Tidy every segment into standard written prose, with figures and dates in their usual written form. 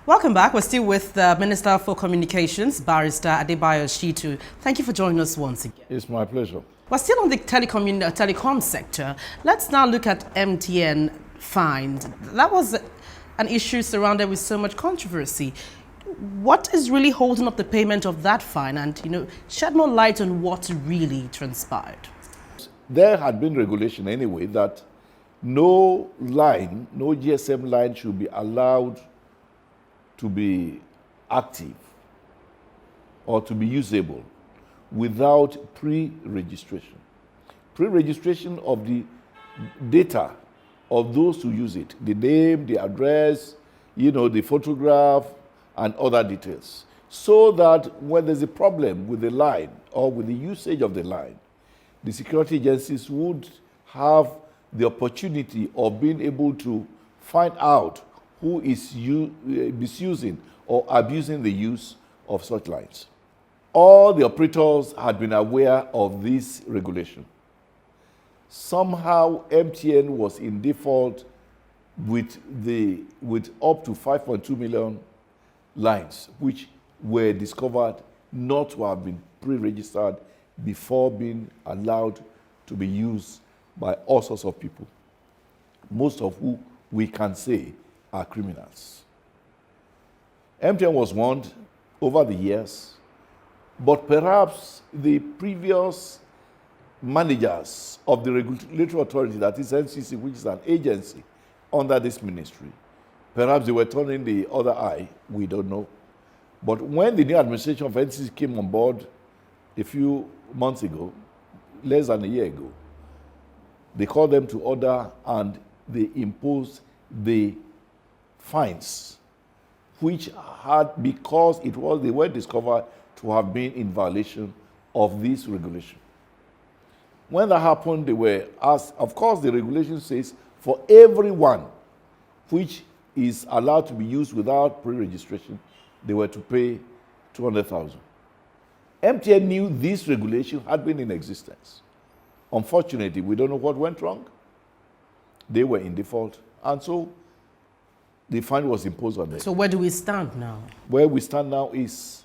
Welcome back. We're still with the Minister for Communications, Barrister Adebayo Shitu. Thank you for joining us once again. It's my pleasure. We're still on the telecom sector. Let's now look at MTN fines. That was an issue surrounded with so much controversy. What is really holding up the payment of that fine, and shed more light on what really transpired? There had been regulation anyway that no GSM line should be allowed to be active or to be usable without pre-registration. Pre-registration of the data of those who use it, the name, the address, the photograph, and other details, so that when there's a problem with the line or with the usage of the line, the security agencies would have the opportunity of being able to find out who is misusing or abusing the use of such lines. All the operators had been aware of this regulation. Somehow MTN was in default with up to 5.2 million lines, which were discovered not to have been pre-registered before being allowed to be used by all sorts of people, most of who we can say are criminals. MTN was warned over the years, but perhaps the previous managers of the regulatory authority, that is NCC, which is an agency under this ministry, perhaps they were turning the other eye, we don't know. But when the new administration of NCC came on board a few months ago, less than a year ago, they called them to order and they imposed the fines, which had, because they were discovered to have been in violation of this regulation. When that happened, they were asked, of course the regulation says for everyone which is allowed to be used without pre-registration, they were to pay 200,000. MTN knew this regulation had been in existence. Unfortunately, we don't know what went wrong. They were in default, and so the fine was imposed on them. So where do we stand now? Where we stand now is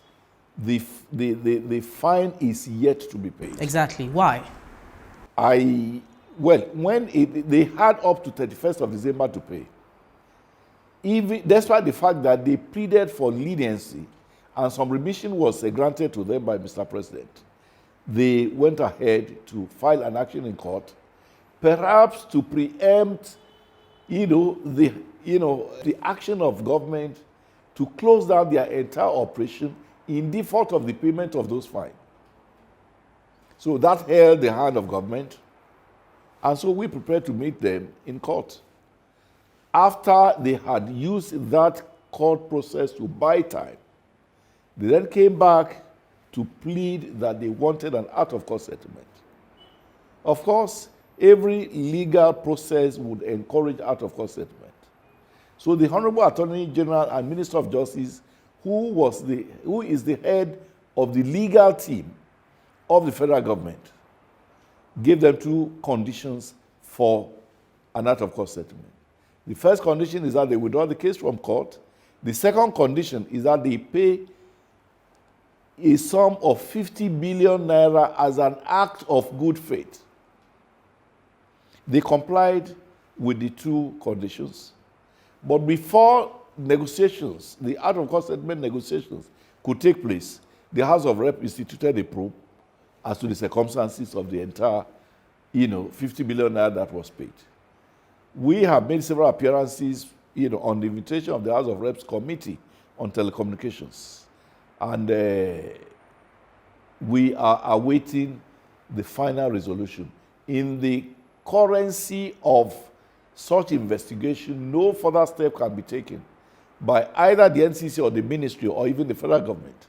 the fine is yet to be paid. Exactly. Why? When they had up to 31st of December to pay, even despite the fact that they pleaded for leniency and some remission was granted to them by Mr. President, they went ahead to file an action in court, perhaps to preempt, the action of government to close down their entire operation in default of the payment of those fines. So that held the hand of government, and so we prepared to meet them in court. After they had used that court process to buy time, they then came back to plead that they wanted an out-of-court settlement. Of course, every legal process would encourage out-of-court settlement. So the Honorable Attorney General and Minister of Justice, who is the head of the legal team of the federal government, gave them two conditions for an out-of-court settlement. The first condition is that they withdraw the case from court. The second condition is that they pay a sum of 50 billion naira as an act of good faith. They complied with the two conditions. But before negotiations, the out-of-court settlement negotiations could take place, the House of Rep instituted a probe as to the circumstances of the entire, 50 billion naira that was paid. We have made several appearances, on the invitation of the House of Reps Committee on Telecommunications. And we are awaiting the final resolution. In the currency of such investigation, no further step can be taken by either the NCC or the ministry or even the federal government.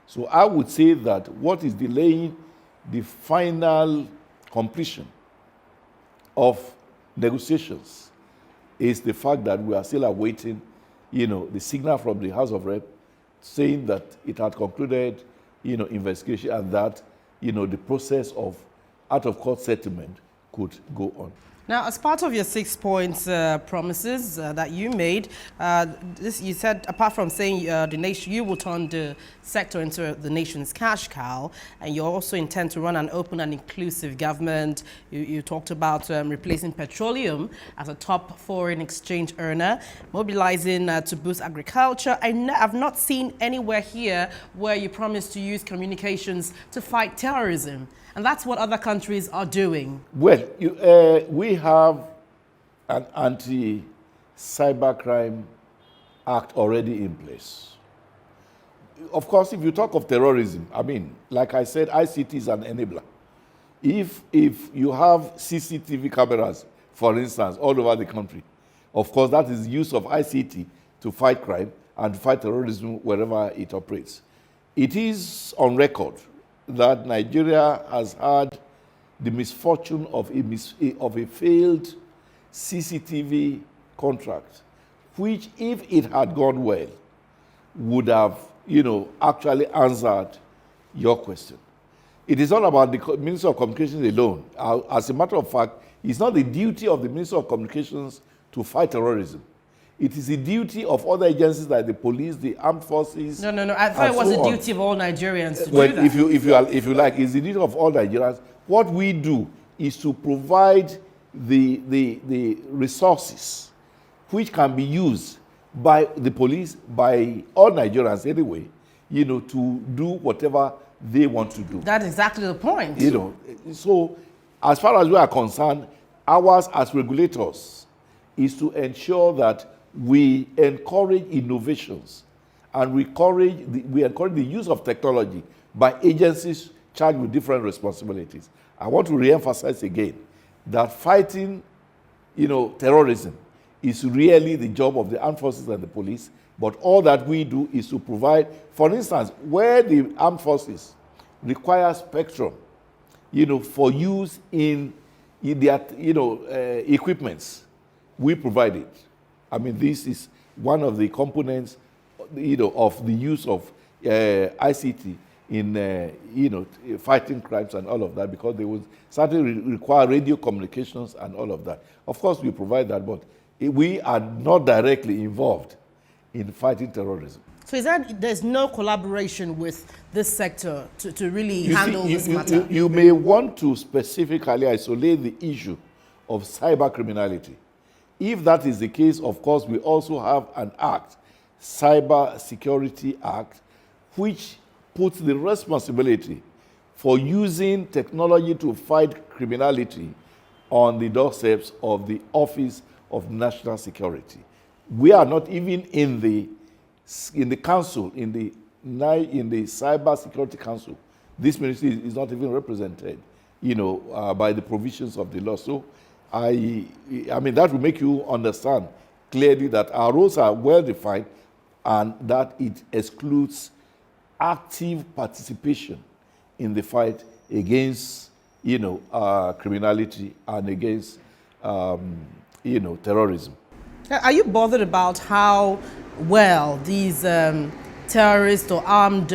So I would say that what is delaying the final completion of negotiations is the fact that we are still awaiting, the signal from the House of Rep saying that it had concluded, investigation, and that, the process of out-of-court settlement could go on. Now, as part of your 6 points promises that you made, you said, apart from saying the nation, you will turn the sector into the nation's cash cow, and you also intend to run an open and inclusive government. You talked about replacing petroleum as a top foreign exchange earner, mobilizing to boost agriculture. I've not seen anywhere here where you promise to use communications to fight terrorism. And that's what other countries are doing. Well, we have an anti-cybercrime act already in place. Of course, if you talk of terrorism, I mean, like I said, ICT is an enabler. If you have CCTV cameras, for instance, all over the country, of course, that is use of ICT to fight crime and to fight terrorism wherever it operates. It is on record that Nigeria has had the misfortune of a failed CCTV contract, which, if it had gone well, would have, actually answered your question. It is not about the Minister of Communications alone. As a matter of fact, it's not the duty of the Minister of Communications to fight terrorism. It is the duty of other agencies like the police, the armed forces. No. I thought it was the duty of all Nigerians to do that. If you like, it's the duty of all Nigerians. What we do is to provide the resources which can be used by the police, by all Nigerians anyway, to do whatever they want to do. That's exactly the point. So as far as we are concerned, ours as regulators is to ensure that we encourage innovations and we encourage the use of technology by agencies charged with different responsibilities. I want to re-emphasize again that fighting, terrorism is really the job of the armed forces and the police, but all that we do is to provide, for instance, where the armed forces require spectrum, for use in their, equipments, we provide it. I mean, this is one of the components, of the use of ICT in, fighting crimes and all of that, because they would certainly require radio communications and all of that. Of course, we provide that, but we are not directly involved in fighting terrorism. So there's no collaboration with this sector to really handle this matter? You may want to specifically isolate the issue of cyber criminality. If that is the case, of course, we also have an act, Cyber Security Act, which puts the responsibility for using technology to fight criminality on the doorsteps of the Office of National Security. We are not even in the council, in the Cyber Security Council. This ministry is not even represented, by the provisions of the law. So I mean, that will make you understand clearly that our roles are well defined and that it excludes active participation in the fight against, criminality and against, terrorism. Are you bothered about how well these terrorists or armed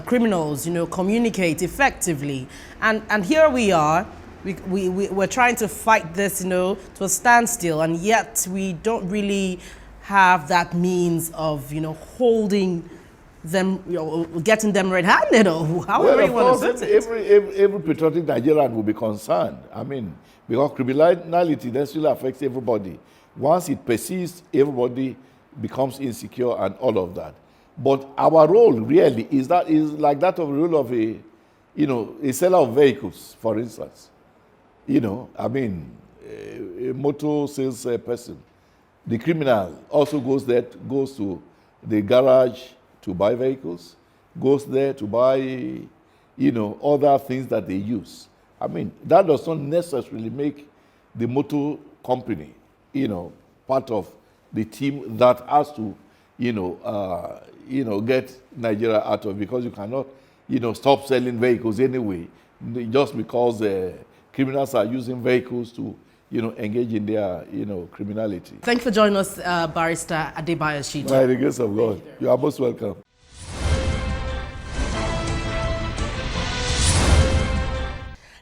criminals, communicate effectively? And here we are. We're trying to fight this, to a standstill, and yet we don't really have that means of, holding them, getting them red-handed, or however you want to put it. Every patriotic Nigerian will be concerned. I mean, because criminality necessarily affects everybody. Once it persists, everybody becomes insecure and all of that. But our role really is like that of the role of a seller of vehicles, for instance. A motor sales person. The criminal also goes to the garage to buy vehicles, goes there to buy, other things that they use. I mean, that does not necessarily make the motor company, part of the team that has to, get Nigeria out of, because you cannot, stop selling vehicles anyway, just because criminals are using vehicles to, engage in their, criminality. Thank you for joining us, Barrister Adebayo Shija. By the grace of God, you are most welcome.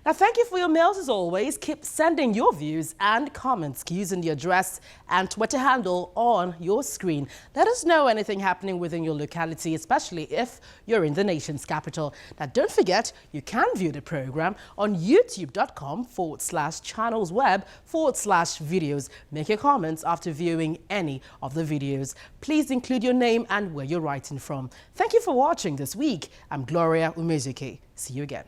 Now, Thank you for your mails as always. Keep sending your views and comments using the address and Twitter handle on your screen. Let us know anything happening within your locality, especially if you're in the nation's capital. Now, don't forget, you can view the program on youtube.com/channelsweb/videos. Make your comments after viewing any of the videos. Please include your name and where you're writing from. Thank you for watching this week. I'm Gloria Umezuke. See you again.